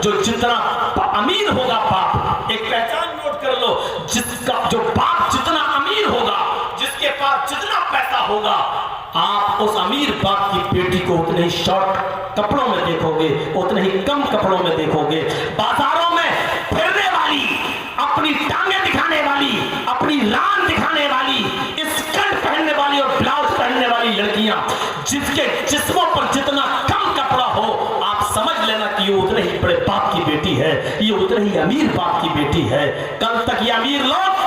जो जितना अमीर होगा बाप, एक पहचान नोट कर लो, जिसका जो बाप जितना अमीर होगा, जिसके पास जितना पैसा होगा, आप उस अमीर बाप की बेटी को उतने ही शॉर्ट कपड़ों में देखोगे, उतने ही कम कपड़ों में देखोगे। बाजारों में फिरने वाली, अपनी टांगे दिखाने वाली, अपनी रान दिखाने वाली, स्कर्ट पहनने वाली और ब्लाउज पहनने वाली लड़कियां, जिसके जिस्मों पर जितना कम कपड़ा हो, आप समझ लेना कि ये उतने ही बड़े बाप की बेटी है, ये उतने ही अमीर बाप की बेटी है। कल तक ये अमीर लोग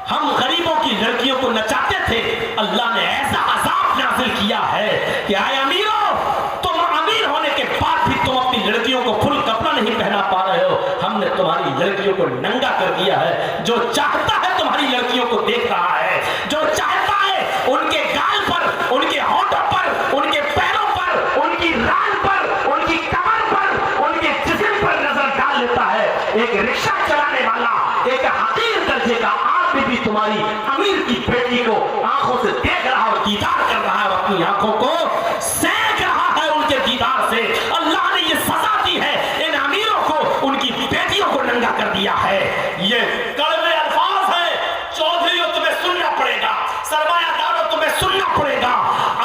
हम गरीबों की लड़कियों को नचाते थे, अल्लाह ने ऐसा अज़ाब नाज़िल किया है कि आए अमीरों, तुम अमीर होने के बाद भी तुम अपनी लड़कियों को फुल कपड़ा नहीं पहना पा रहे हो। हमने तुम्हारी लड़कियों को नंगा कर दिया है। जो चाहता है तुम्हारी लड़कियों को देख रहा है, जो चाहता है उनके गाल पर, उनके होठों पर, उनके पैरों पर, उनकी रान पर, उनकी कमर पर, उनके जिस्म पर नजर डाल लेता है। एक रिक्शा चलाने वाला, एक हकीर दर्जे का आदमी भी तुम्हारी अमीर की बेटी को आंखों से देख रहा है और दीदार कर रहा है, और अपनी आंखों को सेक रहा है उनके दीदार से। अल्लाह ने ये सजा दी है इन अमीरों को, उनकी बेटियों को नंगा कर दिया है। ये कड़वे अल्फाज है, चौधरियों तुम्हें सुनना पड़ेगा, सरमायादारों तुम्हें सुनना पड़ेगा।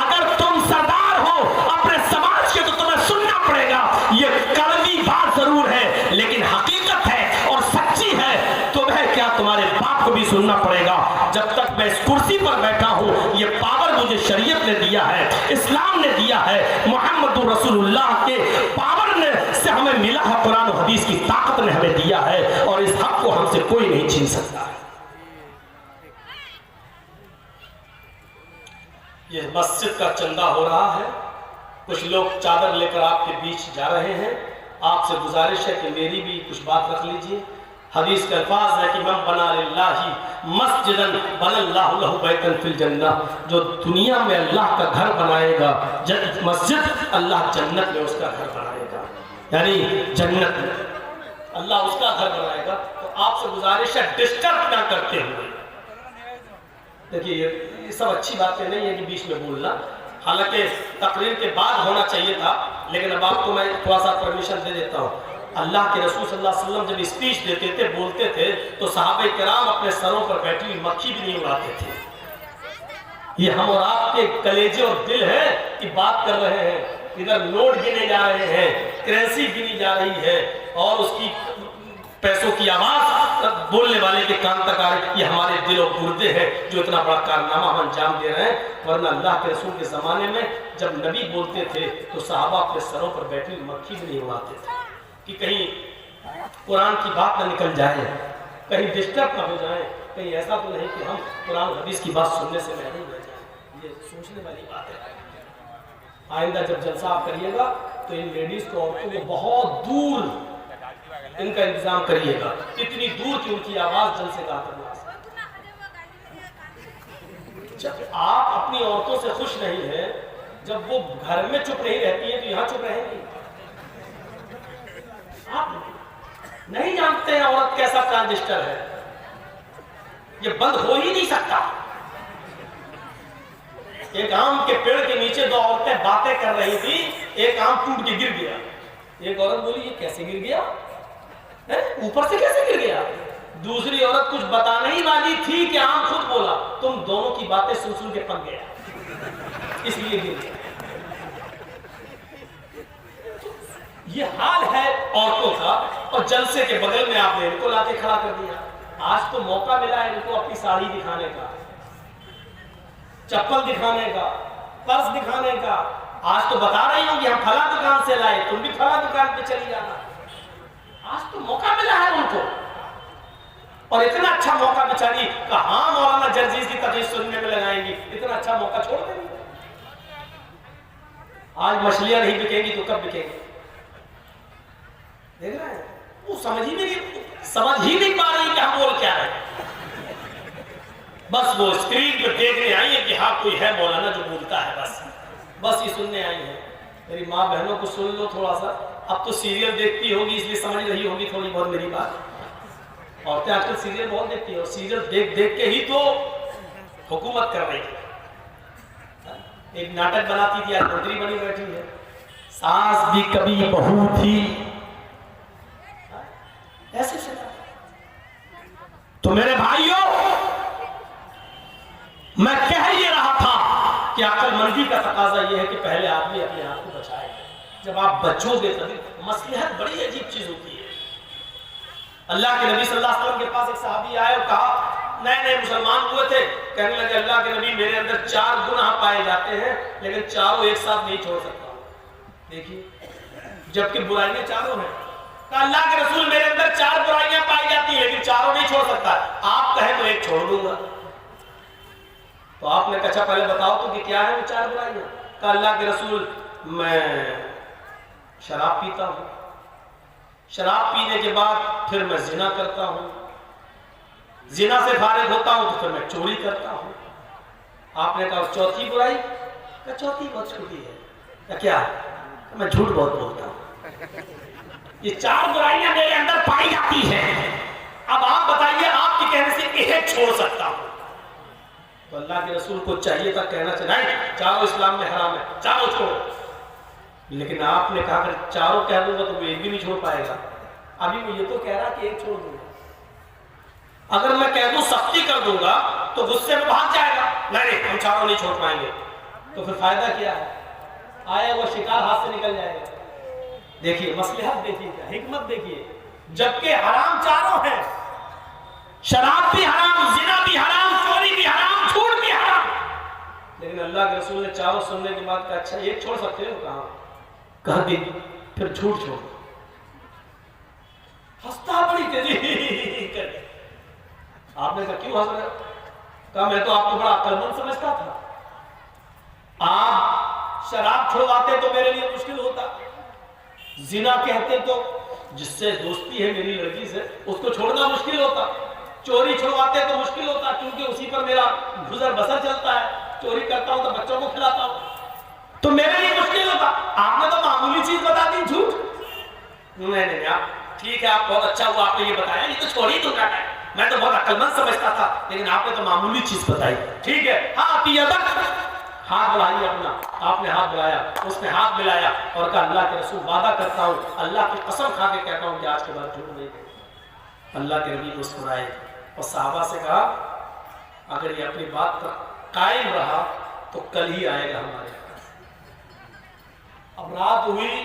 अगर तुम सरदार हो अपने समाज के तो तुम्हें सुनना पड़ेगा। ये कड़वी बात जरूर है, लेकिन हकीकत है और सच्ची है। तुम्हें क्या, तुम्हारे बाप को भी सुनना पड़ेगा। जब तक मैं इस कुर्सी पर बैठा हूं, ये पावर मुझे शरीयत ने दिया है, इस्लाम ने दिया है, मोहम्मद रसूलुल्लाह के पावर ने से हमें मिला है, कुरान और हदीस की ताकत ने हमें दिया है, और इस हक को हमसे कोई नहीं छीन सकता है। ये मस्जिद का चंदा हो रहा है, कुछ लोग चादर लेकर आपके बीच जा रहे हैं। आपसे गुजारिश है कि मेरी भी कुछ बात रख लीजिए। हदीस के अल्फाज है कि मन बना लिल्लाही मस्जिदन बनल्लाहु लहु बैतन फिल जन्नह, जो दुनिया में अल्लाह का घर बनाएगा, मस्जिद अल्लाह जन्नत में उसका घर बनाएगा, यानी जन्नत में अल्लाह उसका घर बनाएगा। तो आपसे गुजारिश है डिस्टर्ब ना करते हुए, देखिए ये सब अच्छी बातें नहीं है कि बीच में बोलना, हालांकि तकरीर के बाद होना चाहिए था, लेकिन अब आपको मैं थोड़ा सा परमिशन दे देता हूँ। अल्लाह के रसूल सल्लल्लाहु अलैहि वसल्लम जब स्पीच देते थे, बोलते थे, तो सहाबे किराम अपने सरों पर बैठी हुई मक्खी भी नहीं उड़ाते थे। ये हम और आपके कलेजे और दिल है कि बात कर रहे हैं, इधर नोट गिने जा रहे हैं, करेंसी गिनी जा रही है, और उसकी पैसों की आवाज बोलने वाले के कान तक आ रही। ये हमारे दिल और गुर्दे हैं जो इतना बड़ा कारनामा हम अंजाम दे रहे हैं। वरना अल्लाह के रसूल के ज़माने में जब नबी बोलते थे तो सहाबा अपने सरों पर बैठी हुई मक्खी भी नहीं उड़ाते थे कि कहीं कुरान की बात ना निकल जाए, कहीं डिस्टर्ब ना हो जाए, कहीं ऐसा तो नहीं कि हम कुरान हदीस की बात सुनने से महरूम रह जाए। ये सोचने वाली बात है। आइंदा जब जलसा आप करिएगा तो इन लेडीज को, औरतों को बहुत दूर इनका इंतजाम करिएगा, इतनी दूर की उनकी आवाज जल से गाकर। जब आप अपनी औरतों से खुश नहीं है, जब वो घर में चुप नहीं रहती है तो यहाँ चुप रहेंगी। आप नहीं जानते हैं औरत कैसा ट्रांजिस्टर है, ये बंद हो ही नहीं सकता। एक आम के पेड़ के नीचे दो औरतें बातें कर रही थी, एक आम टूट के गिर गया। एक औरत बोली ये कैसे गिर गया, ऊपर से कैसे गिर गया। दूसरी औरत कुछ बताने ही वाली थी कि आम खुद बोला, तुम दोनों की बातें सुन सुन के पक गया, इसलिए गिर गया। ये हाल है औरतों का, और जलसे के बगल में आपने इनको लाके खड़ा कर दिया। आज तो मौका मिला है इनको अपनी साड़ी दिखाने का, चप्पल दिखाने का, पर्स दिखाने का। आज तो बता रही हूँ कि हम फला दुकान से लाए, तुम भी फला दुकान पे चली जाना। आज तो मौका मिला है उनको, और इतना अच्छा मौका बेचारी कहाँ मौलाना जर्जीज की तकरीर सुनने में लगाएंगी, इतना अच्छा मौका छोड़ देंगी। आज मछलियां नहीं बिकेंगी तो कब बिकेंगी, देख रहे हैं। वो समझ ही नहीं पा रही कि हम बोल क्या रहे। बस वो स्क्रीन पे देखने आई है कि हाँ कोई है मौलाना जो बोलता है, बस ये सुनने आई है। मेरी माँ बहनों को सुन लो थोड़ा सा, अब तो सीरियल देखती होगी इसलिए समझ रही होगी थोड़ी बहुत मेरी बात। औरतें आजकल सीरियल बहुत देखती है, और सीरियल देख देख के ही तो हुकूमत कर रही है। एक नाटक बनाती थी, आज मंत्री बनी बैठी है। सास भी कभी बहू थी, تو میرے بھائیوں، میں کہہ یہ رہا تھا کہ عقل مندی کا تقاضا یہ ہے کہ پہلے آدمی اپنے آپ کو بچائے. جب آپ بچو گے تبھی. مصلحت بڑی عجیب چیز ہوتی ہے. اللہ کے نبی صلی اللہ علیہ وسلم کے پاس ایک صحابی آئے اور کہا، نئے نئے مسلمان ہوئے تھے، کہنے لگے اللہ کے نبی میرے اندر 4 گناہ پائے جاتے ہیں لیکن چاروں ایک ساتھ نہیں چھوڑ سکتا. دیکھیے، جبکہ برائیاں چاروں ہیں. کہا اللہ کے رسول میرے اندر 4 برائیاں پائی جاتی ہیں لیکن چاروں نہیں چھوڑ سکتا. آپ کہیں تو ایک چھوڑ دوں گا. تو آپ نے کہا پہلے بتاؤ تو کہ کیا ہے وہ 4 برائیاں. کہا اللہ کے رسول میں شراب پیتا ہوں، شراب پینے کے بعد پھر میں زنا کرتا ہوں، زنا سے فارغ ہوتا ہوں تو پھر میں چوری کرتا ہوں. آپ نے کہا چوتھی برائی؟ کہا چوتھی بہت چھوٹی ہے. کہا کیا؟ کہ میں جھوٹ بہت بولتا ہوں. یہ 4 برائیاں میرے اندر پائی جاتی ہیں. اب آپ بتائیے آپ کے کہنے سے ایک چھوڑ سکتا ہوں. تو اللہ کے رسول کو چاہیے تھا کہنا چاہیے چاروں اسلام میں حرام ہے، چاروں چھوڑو. لیکن آپ نے کہا کہ چاروں کہہ دوں گا تو وہ ایک بھی نہیں چھوڑ پائے گا. ابھی وہ یہ تو کہہ رہا کہ ایک چھوڑ دوں گا. اگر میں کہہ دوں سختی کر دوں گا تو غصے میں بھاگ جائے گا، نہیں ہم چاروں نہیں چھوڑ پائیں گے. تو پھر فائدہ کیا ہے؟ آیا وہ شکار ہاتھ سے نکل جائے گا. دیکھیے مصلحت دیکھیے، حکمت دیکھیے. جبکہ حرام چاروں ہیں، شراب بھی حرام، زنا بھی حرام، چوری بھی حرام، جھوٹ بھی حرام. لیکن اللہ کے رسول نے چاروں سننے کے بعد کہا اچھا ایک چھوڑ سکتے ہو؟ کہاں؟ کہا کہ پھر جھوٹ چھوڑ. ہنستا بڑی تیزی کر. آپ نے کہا کیوں ہنس رہے؟ کہا میں تو آپ کو بڑا عقل مند سمجھتا تھا. آپ شراب چھوڑواتے تو میرے لیے مشکل ہوتا، زنا کہتے تو جس سے دوستی ہے میری لڑکی سے اس کو چھوڑنا مشکل ہوتا، چوری چھوڑواتے تو مشکل ہوتا کیونکہ اسی پر میرا گزر بسر چلتا ہے. چوری کرتا ہوں تو بچوں کو کھلاتا ہوں تو میرے لیے مشکل ہوتا. آپ نے تو معمولی چیز بتا دی، جھوٹ. نہیں آپ ٹھیک ہے، آپ بہت اچھا ہوا آپ نے یہ بتایا، یہ تو چھوڑ ہی دوں گا. میں تو بہت عقل مند سمجھتا تھا لیکن آپ نے تو معمولی چیز بتائی. ٹھیک ہے، ہاں ہاتھ بڑھائیے اپنا. آپ نے ہاتھ بڑھایا، اس نے ہاتھ ملایا اور کہا اللہ کے رسول وعدہ کرتا ہوں، اللہ کی قسم کھا کے کہتا ہوں کہ آج کے بعد جھوٹ نہیں کروں. اللہ کے نبی مسکرائے اور صحابہ سے کہا اگر یہ اپنی بات پر قائم رہا تو کل ہی آئے گا ہمارے پاس. اب رات ہوئی،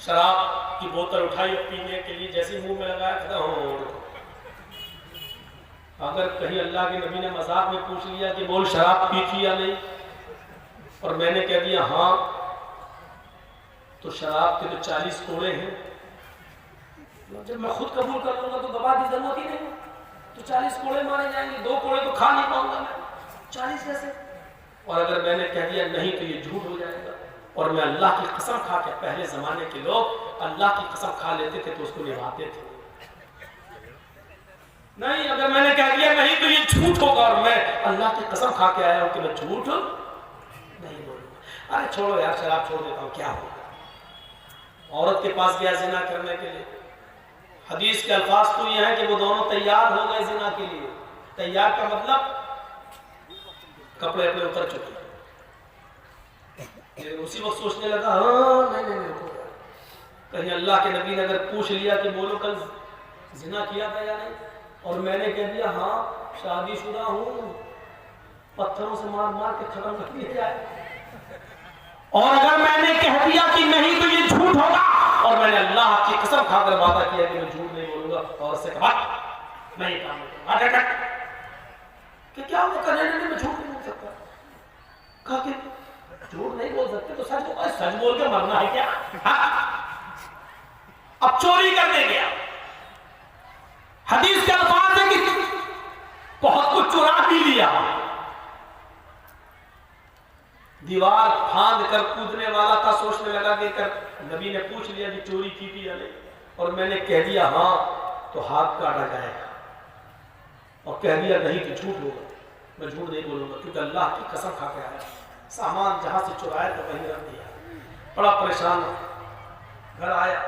شراب کی بوتل اٹھائی پینے کے لیے، جیسے منہ میں لگایا کہتا اگر کہیں اللہ کے نبی نے مذاق میں پوچھ لیا کہ بول شراب پی تھی یا نہیں، اور میں نے کہہ دیا ہاں، تو شراب کے تو 40 کوڑے ہیں. جب میں خود قبول کر لوں گا تو گواہ کی ضرورت ہی نہیں، تو 40 کوڑے مارے جائیں گے. 2 کوڑے تو کھا نہیں پاؤں گا میں، 40 کیسے؟ اور اگر میں نے کہہ دیا نہیں تو یہ جھوٹ ہو جائے گا. اور میں اللہ کی قسم کھا کے، پہلے زمانے کے لوگ اللہ کی قسم کھا لیتے تھے تو اس کو نبھاتے تھے. نہیں، اگر میں نے کہہ دیا نہیں تو یہ جھوٹ ہوگا اور میں اللہ کی قسم کھا کے آیا ہوں کہ میں جھوٹ نہیں بولوں گا. ارے چھوڑو یار، شراب چھوڑ دیتا ہوں، کیا ہوگا. عورت کے پاس گیا زنا کرنے کے لیے. حدیث کے الفاظ تو یہ ہیں کہ وہ دونوں تیار ہو گئے زنا کے لیے. تیار کا مطلب کپڑے اپنے اتر چکے. لیکن اسی وقت سوچنے لگا ہاں نہیں کہیں اللہ کے نبی نے اگر پوچھ لیا کہ بولو کل زنا کیا تھا یا نہیں، اور میں نے کہہ دیا ہاں شادی شدہ ہوں، پتھروں سے مار مار کے ختم کر دیا جائے. اور اگر میں نے کہہ دیا کہ نہیں تو یہ جھوٹ ہوگا، اور میں نے اللہ کی قسم کھا کر وعدہ کیا کہ میں جھوٹ نہیں بولوں گا، اور اس سے کہا میں یہ کام نہیں کروں گا. کہ کیا وہ کرنے میں جھوٹ نہیں بول سکتا. کہا کہ جھوٹ نہیں بول سکتے تو سچ بول کے مرنا ہے کیا؟ اب چوری کرنے گیا. حدیث کے الفاظ ہے کہ بہت کچھ چرا بھی لیا. دیوار پھاند کر کودنے والا تھا، سوچنے لگا کہ نبی نے پوچھ لیا کہ چوری کی تھی یا نہیں، اور میں نے کہہ دیا ہاں تو ہاتھ کاٹا جائے گا، اور کہہ دیا نہیں تو جھوٹ ہوگا. میں جھوٹ نہیں بولوں گا کیونکہ اللہ کی قسم کھا کے آیا. سامان جہاں سے چرایا تو وہیں رکھ دیا. بڑا پریشان گھر آیا،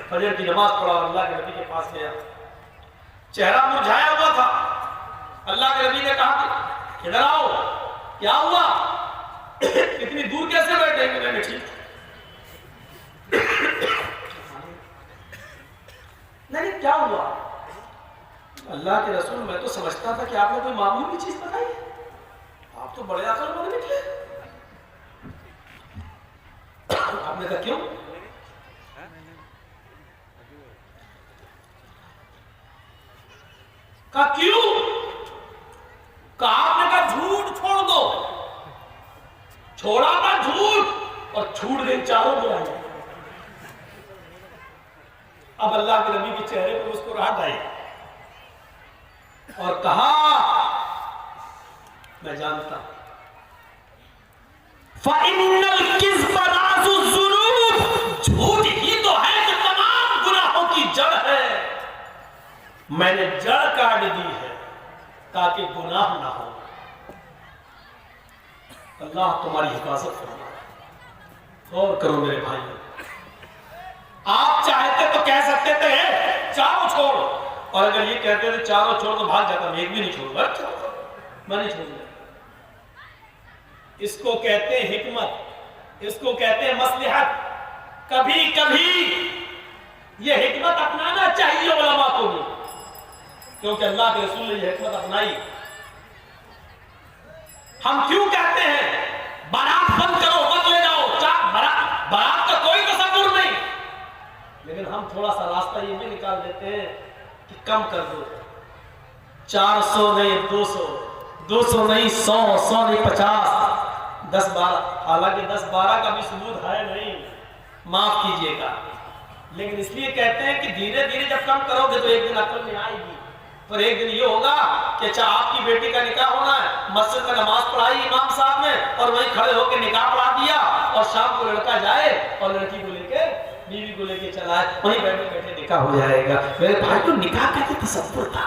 فجر کی نماز پڑھا اور اللہ کے نبی کے پاس گیا. چہرہ مرجھایا ہوا تھا. اللہ کے نبی نے کہا کہ ادھر آؤ، کیا ہوا؟ اتنی دور کیسے بیٹھے ہیں؟ میں نے ٹھیک نہیں کیا ہوا؟ अल्लाह के रसूल, मैं तो समझता था कि आपने कोई मामूली चीज बताई, आप तो बड़े अकलमंद निकले। आपने कहा क्यों? कहा क्यों? कहा आपने कहा झूठ छोड़ दो। छोड़ा था झूठ और छूट गई चारों बुराइयां। अब अल्लाह के नबी के चेहरे पर उसको राहत आई और कहा, मैं जानता फ़इन्नल किज़्ब राज़ुज़ ज़ुनूब, झूठ ही तो है जो तमाम गुनाहों की जड़ है। मैंने जड़ काट दी है ताकि गुनाह ना हो। अल्लाह तुम्हारी हिफाजत फरमाए। और करो मेरे भाई, आप चाहते तो कह सकते थे चारों छोड़, और अगर ये कहते थे चारों छोड़ तो भाग जाता, मैं एक भी नहीं छोड़ूंगा, मैं नहीं छोड़ूंगा। इसको कहते हैं हिकमत, इसको कहते हैं मसलहत। कभी कभी ये हिकमत अपनाना चाहिए उलमा को भी, क्योंकि अल्लाह के रसूल ने ये हिकमत अपनाई। हम क्यों कहते हैं बारात बंद करो, मत ले जाओ, बारात का कोई तसव्वुर नहीं, लेकिन हम थोड़ा सा रास्ता ये भी निकाल देते हैं कि कम कर दो, 400 नहीं 200, 200 नहीं 100, 100 नहीं 50, 10-12, हालांकि 10-12 का भी सबूत है नहीं, माफ कीजिएगा, लेकिन इसलिए कहते हैं कि धीरे धीरे जब कम करोगे तो एक दिन अकल में आएगी। पर एक दिन ये होगा कि अच्छा आपकी बेटी का निकाह होना है, मस्जिद में नमाज पढ़ाई इमाम साहब ने और वहीं खड़े होकर निकाह पढ़ा दिया, और शाम को लड़का जाए और लड़की को लेके, बीवी को लेके चला है, वहीं बैठे बैठे निकाह हो जाएगा। मेरे भाई को निकाह कहते तसव्वुर था।